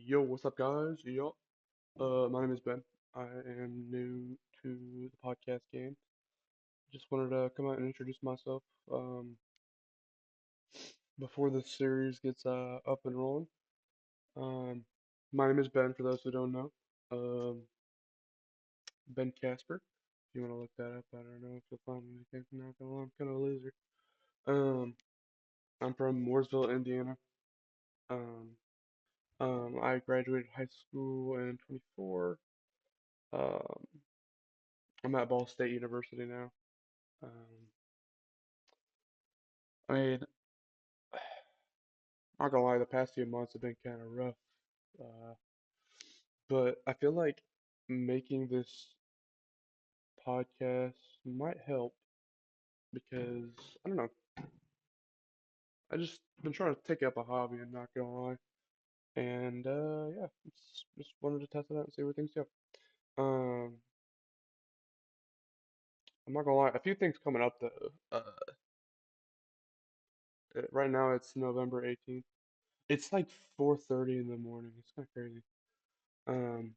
Yo, what's up, guys? Yo, my name is Ben. I am new to the podcast game. Just wanted to come out and introduce myself before this series gets up and rolling. Um, my name is Ben, for those who don't know. Um, Ben Casper. If you want to look that up, I don't know if you'll find anything from that. I'm kind of a loser. Um, I'm from Mooresville, Indiana. Um, I graduated high school in 24. Um, I'm at Ball State University now. Um, I mean, not gonna lie, the past few months have been kind of rough. Uh, but I feel like making this podcast might help because I don't know. I just been trying to take up a hobby and not gonna lie. And yeah, just wanted to test it out and see where things go. Um, I'm not gonna lie, a few things coming up though. Right now it's November 18th. It's like 4:30 in the morning. It's kind of crazy. Um,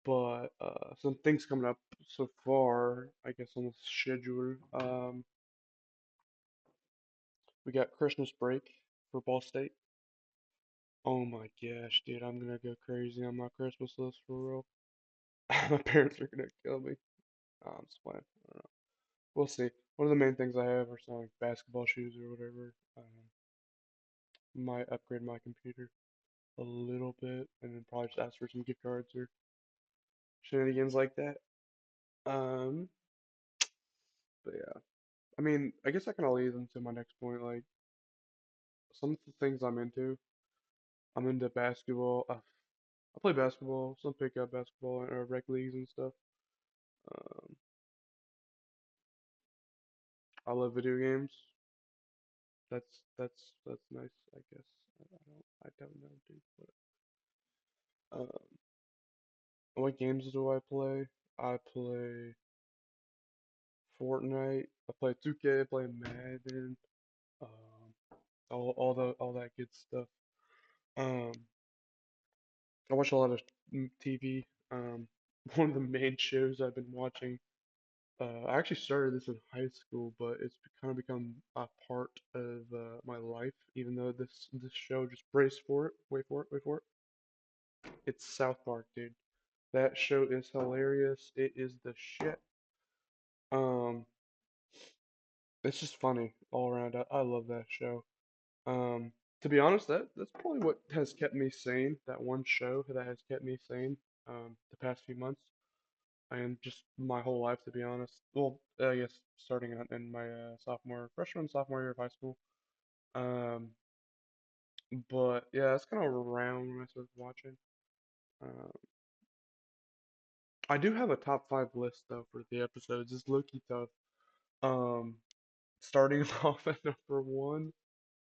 but some things coming up so far, I guess on the schedule. We got Christmas break for Ball State. Oh my gosh, dude, I'm gonna go crazy on my Christmas list for real. My parents are gonna kill me. I'm just playing. I don't know. We'll see. One of the main things I have are some like basketball shoes or whatever. Might upgrade my computer a little bit, and then probably just ask for some gift cards or shenanigans like that. Um, but yeah, I mean, I guess that kind of leads into my next point. Like some of the things I'm into. I'm into basketball. I play basketball, some pickup basketball or rec leagues and stuff. Um, I love video games. That's nice, I guess. I don't know, dude. Um, what games do I play? I play Fortnite. I play 2K. I play Madden. Um, all that good stuff. Um, I watch a lot of TV. One of the main shows I've been watching. I actually started this in high school, but it's kind of become a part of my life. Even though this show, just brace for it, wait for it, wait for it. It's South Park, dude. That show is hilarious. It is the shit. Um, it's just funny all around. I love that show. Um, to be honest, that's probably what has kept me sane. That one show that has kept me sane. The past few months and just my whole life, to be honest. Well, I guess starting out in my freshman, sophomore year of high school. Um, but yeah, that's kind of around when I started watching. Um, I do have a top five list though for the episodes. It's low-key tough. Um, starting off at number one,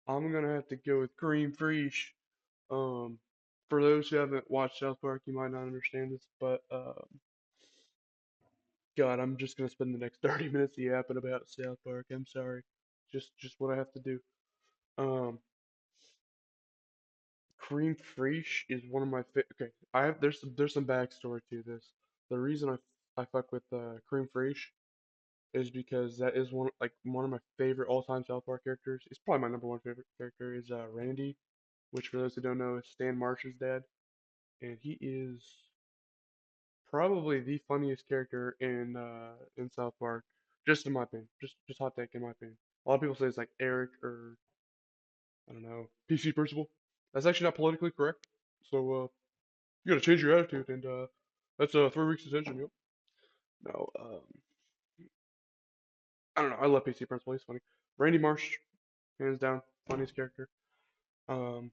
I'm gonna have to go with Cream Fraiche. Um, for those who haven't watched South Park, you might not understand this, but God, I'm just gonna spend the next 30 minutes yapping about South Park. I'm sorry. Just what I have to do. Um, Cream Fraiche is one of my okay. I have there's some backstory to this. The reason I fuck with Cream Fraiche is because that is one of my favorite all-time South Park characters. It's probably my number one favorite character is Randy, which for those who don't know is Stan Marsh's dad, and he is probably the funniest character in South Park, just in my opinion. Just hot take in my opinion. A lot of people say it's like Eric or I don't know PC Principal. That's actually not politically correct. So you gotta change your attitude, and that's 3 weeks detention. Yep. No, I don't know. I love PC Principal. He's funny. Randy Marsh, hands down, funniest character. Um,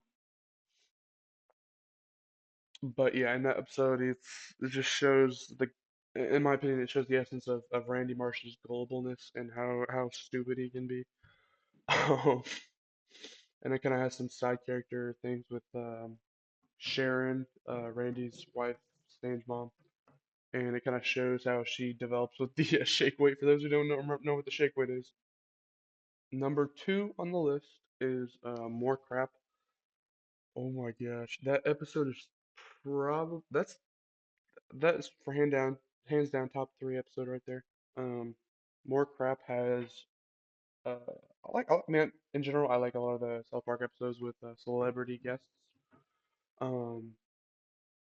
but yeah, in that episode, it just shows in my opinion, it shows the essence of Randy Marsh's gullibility and how stupid he can be. Um, and it kind of has some side character things with Sharon, Randy's wife, Stan's mom, and it kind of shows how she develops with the shake weight. For those who don't know what the shake weight is, number two on the list is more crap. Oh my gosh, that episode is probably that's for hands down top three episode right there. Um, More Crap has uh, man, in general, I like a lot of the South Park episodes with celebrity guests. Um,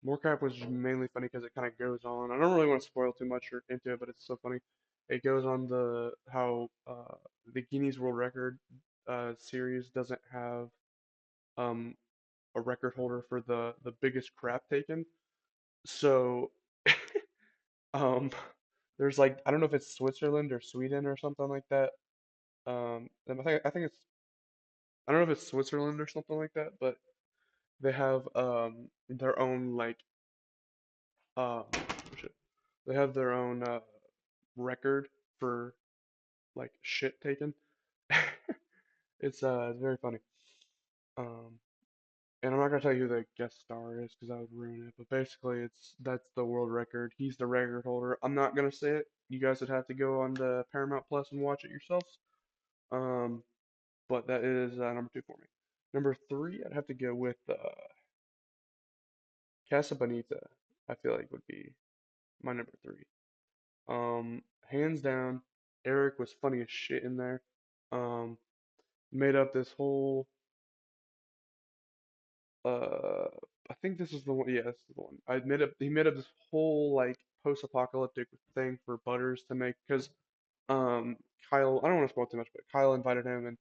More Crap was mainly funny because it kind of goes on. I don't really want to spoil too much or into it, but it's so funny. It goes on the how the Guinness World Record series doesn't have um a record holder for the biggest crap taken. So um there's like I don't know if it's Switzerland or Sweden or something like that. And I think it's I don't know if it's Switzerland or something like that, but they have their own like um shit. They have their own record for like shit taken. It's very funny. Um and I'm not gonna tell you who the guest star is because that would ruin it. But basically, that's the world record. He's the record holder. I'm not gonna say it. You guys would have to go on the Paramount Plus and watch it yourselves. Um, but that is number two for me. Number three, I'd have to go with Casa Bonita. I feel like would be my number three. Hands down, Eric was funny as shit in there. Um, Made up this whole uh I think this is the one. Yeah, this is the one. He made up this whole like post-apocalyptic thing for Butters to make because um Kyle, I don't want to spoil too much, but Kyle invited him and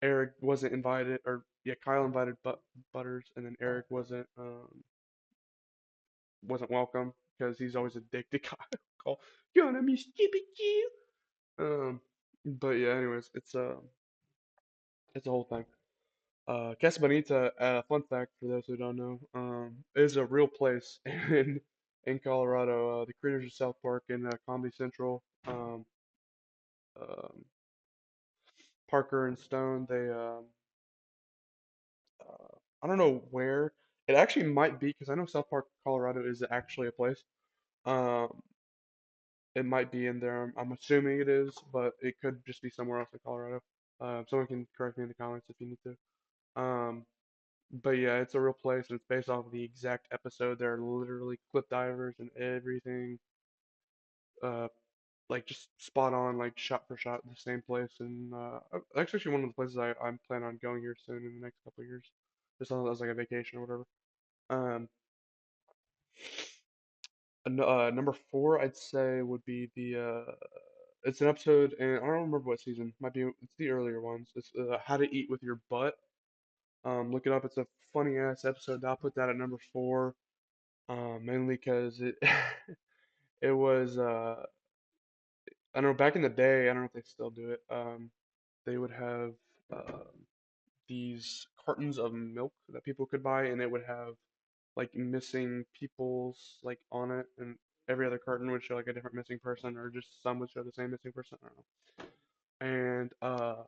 Eric wasn't invited, or yeah, Kyle invited Butters and then Eric wasn't welcome because he's always a dick to Kyle. Call gonna be stupid you. But yeah, anyways, it's a whole thing. Casa Bonita, fun fact for those who don't know, is a real place in Colorado. The creators of South Park and Comedy Central, um, Parker and Stone, I don't know where. It actually might be because I know South Park, Colorado is actually a place. Um, it might be in there. I'm assuming it is, but it could just be somewhere else in Colorado. Someone can correct me in the comments if you need to. But yeah, it's a real place and it's based off of the exact episode. There are literally cliff divers and everything, uh, like just spot on, like shot for shot, the same place. And that's actually one of the places I'm planning on going here soon in the next couple of years, just as like a vacation or whatever. Um, Number four, I'd say would be it's an episode, and I don't remember what season. Might be it's the earlier ones. It's How to Eat with Your Butt. Look it up. It's a funny ass episode. I'll put that at number four. Mainly because it it was I don't know back in the day. I don't know if they still do it. They would have these cartons of milk that people could buy, and it would have like missing people's like on it, and every other carton would show like a different missing person, or just some would show the same missing person. I don't know.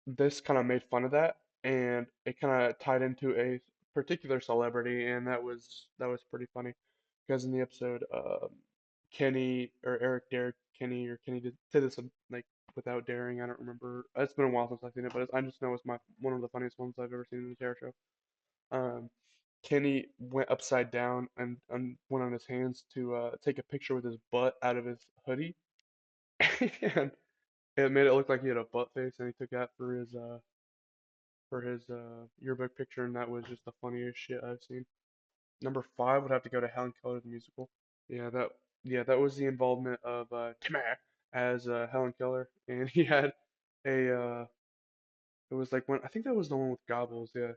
And this kind of made fun of that, and it kind of tied into a particular celebrity, and that was pretty funny because in the episode, Kenny or Eric dared Kenny or Kenny did this like without daring. I don't remember. It's been a while since I've seen it, but I just know it's my one of the funniest ones I've ever seen in the entire show. Um, Kenny went upside down and went on his hands to take a picture with his butt out of his hoodie, and it made it look like he had a butt face, and he took that for his yearbook picture, and that was just the funniest shit I've seen. Number five would have to go to Helen Keller the musical. Yeah, that was the involvement of Timmy as Helen Keller, and he had a it was like one I think that was the one with Gobbles. Yeah,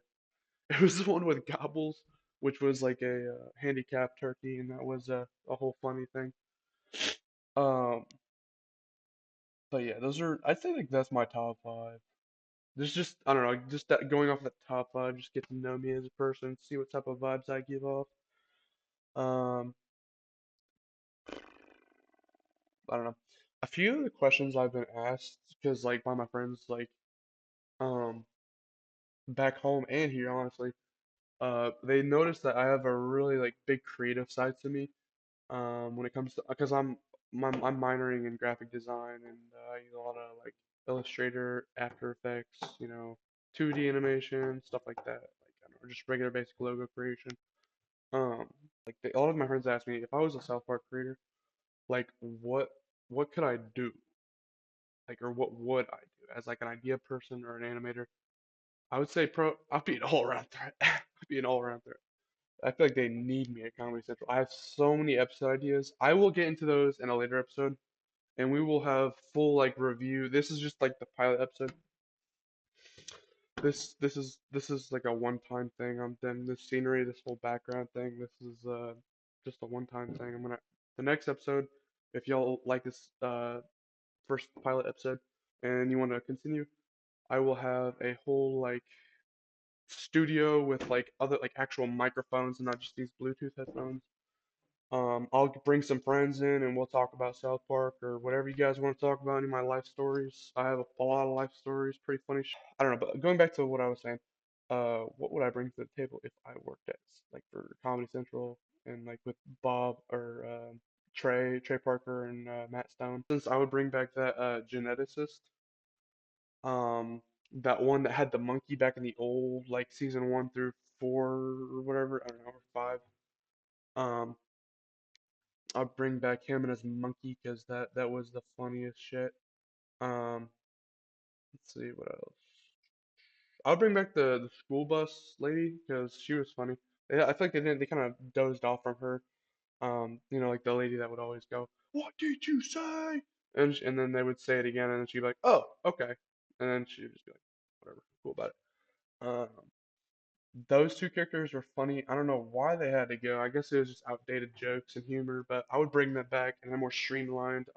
it was the one with Gobbles, which was like a handicapped turkey, and that was a whole funny thing. Um, but yeah, those are I'd say like that's my top five. There's just I don't know, just that going off the top five, just get to know me as a person, see what type of vibes I give off. Um, I don't know. A few of the questions I've been asked, because like by my friends, like um back home and here, honestly, they noticed that I have a really like big creative side to me. When it comes to, because I'm minoring in graphic design and I use a lot of like Illustrator, After Effects, 2D animation, stuff like that. Like I don't know, just regular basic logo creation. Um, a lot of my friends ask me if I was a South Park creator, like what could I do? Like or what would I do as like an idea person or an animator? I would say I'd be an all around threat. I'd be an all around threat. I feel like they need me at Comedy Central. I have so many episode ideas. I will get into those in a later episode, and we will have full like review. This is just like the pilot episode. This is like a one-time thing. I'm done. This scenery, this whole background thing. This is just a one-time thing. I'm gonna the next episode. If y'all like this first pilot episode and you want to continue, I will have a whole like studio with like other like actual microphones and not just these Bluetooth headphones. I'll bring some friends in and we'll talk about South Park or whatever you guys want to talk about. Any of my life stories. I have a lot of life stories, pretty funny. I don't know, but going back to what I was saying, what would I bring to the table if I worked at like for Comedy Central and like with Bob or Trey Parker and Matt Stone? Since I would bring back that geneticist, um, that one that had the monkey back in the old like season 1 through 4 or whatever, I don't know, or 5. Um, I'll bring back him and his monkey because that was the funniest shit. Um, let's see what else. I'll bring back the school bus lady because she was funny. Yeah, I feel like they kind of dozed off from her. Like the lady that would always go, "What did you say?" And then they would say it again, and then she'd be like, "Oh, okay," and then she'd just be like, "Whatever, cool about it." Those two characters were funny. I don't know why they had to go. I guess it was just outdated jokes and humor, but I would bring them back in a more streamlined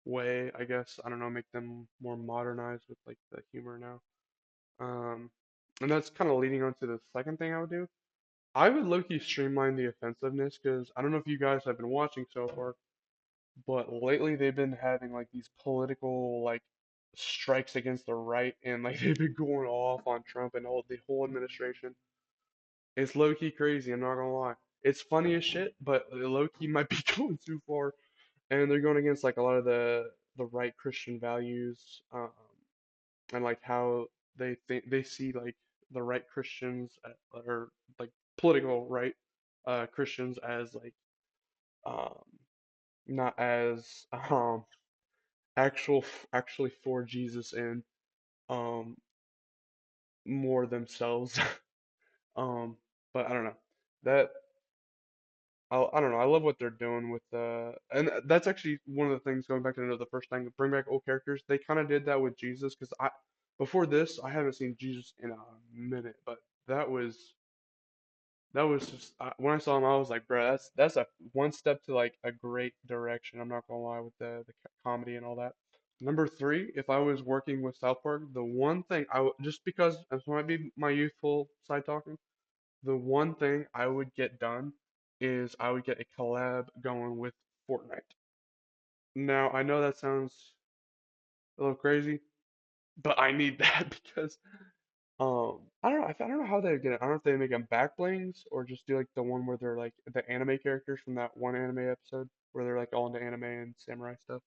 way, I guess. I don't know, make them more modernized with like the humor now. Um, and that's kind of leading on to the second thing I would do. I would low-key streamline the offensiveness because I don't know if you guys have been watching so far, but lately they've been having like these political like strikes against the right, and like they've been going off on Trump and all the whole administration. It's low-key crazy, I'm not gonna lie. It's funny as shit, but low-key might be going too far, and they're going against like a lot of the right Christian values. And like how they see like the right Christians or like political right Christians as like um not as actually for Jesus and um more themselves. um but I don't know that I don't know. I love what they're doing with and that's actually one of the things going back to the first thing, bring back old characters. They kind of did that with Jesus because I before this I haven't seen Jesus in a minute, but that was that was just when I saw him I was like, bro, that's a one step to like a great direction. I'm not gonna lie with the comedy and all that. Number three, if I was working with South Park, the one thing I would just because this might be my youthful side talking. The one thing I would get done is I would get a collab going with Fortnite. Now, I know that sounds a little crazy, but I need that because I don't know I don't know how they get it. I don't know if they make them back blings or just do like the one where they're like the anime characters from that one anime episode where they're like all into anime and samurai stuff.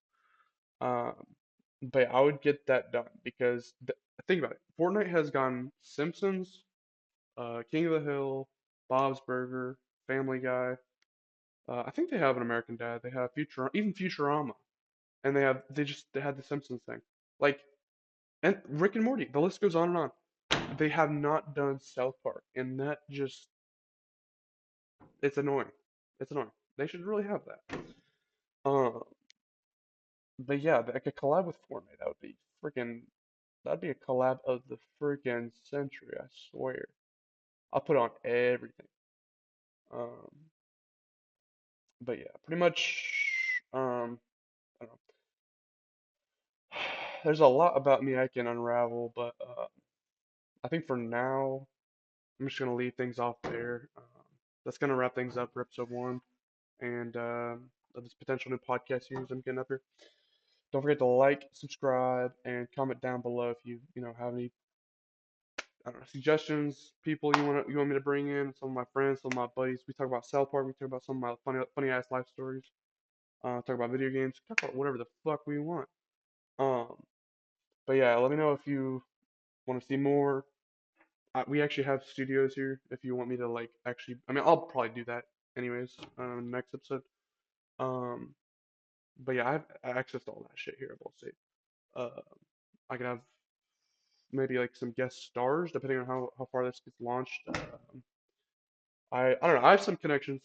Um, but yeah, I would get that done because think about it. Fortnite has gone Simpsons, King of the Hill, Bob's Burger, Family Guy. I think they have an American Dad. They have even Futurama, and they had the Simpsons thing, like and Rick and Morty. The list goes on and on. They have not done South Park, and that just it's annoying. It's annoying. They should really have that. Uh, but yeah, like a collab with Fortnite, that would be freaking. That'd be a collab of the freaking century. I swear. I'll put on everything. Um, but yeah, pretty much. I don't know. There's a lot about me I can unravel, but I think for now, I'm just gonna leave things off there. That's gonna wrap things up for episode one and of this potential new podcast series I'm getting up here. Don't forget to like, subscribe, and comment down below if you have any I don't know, suggestions, people you want me to bring in, some of my friends, some of my buddies. We talk about South Park. We talk about some of my funny ass life stories. Talk about video games. Talk about whatever the fuck we want. Um, but yeah, let me know if you Want to see more? We actually have studios here. If you want me to like actually, I mean, I'll probably do that anyways. Next episode. Um, but yeah, I have access to all that shit here at Ball State. Uh, I could have maybe like some guest stars depending on how far this gets launched. I don't know. I have some connections.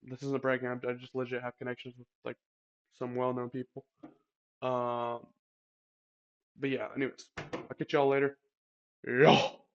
This isn't bragging. I just legit have connections with like some well-known people. Um, but yeah. Anyways, I'll catch y'all later. Yeah.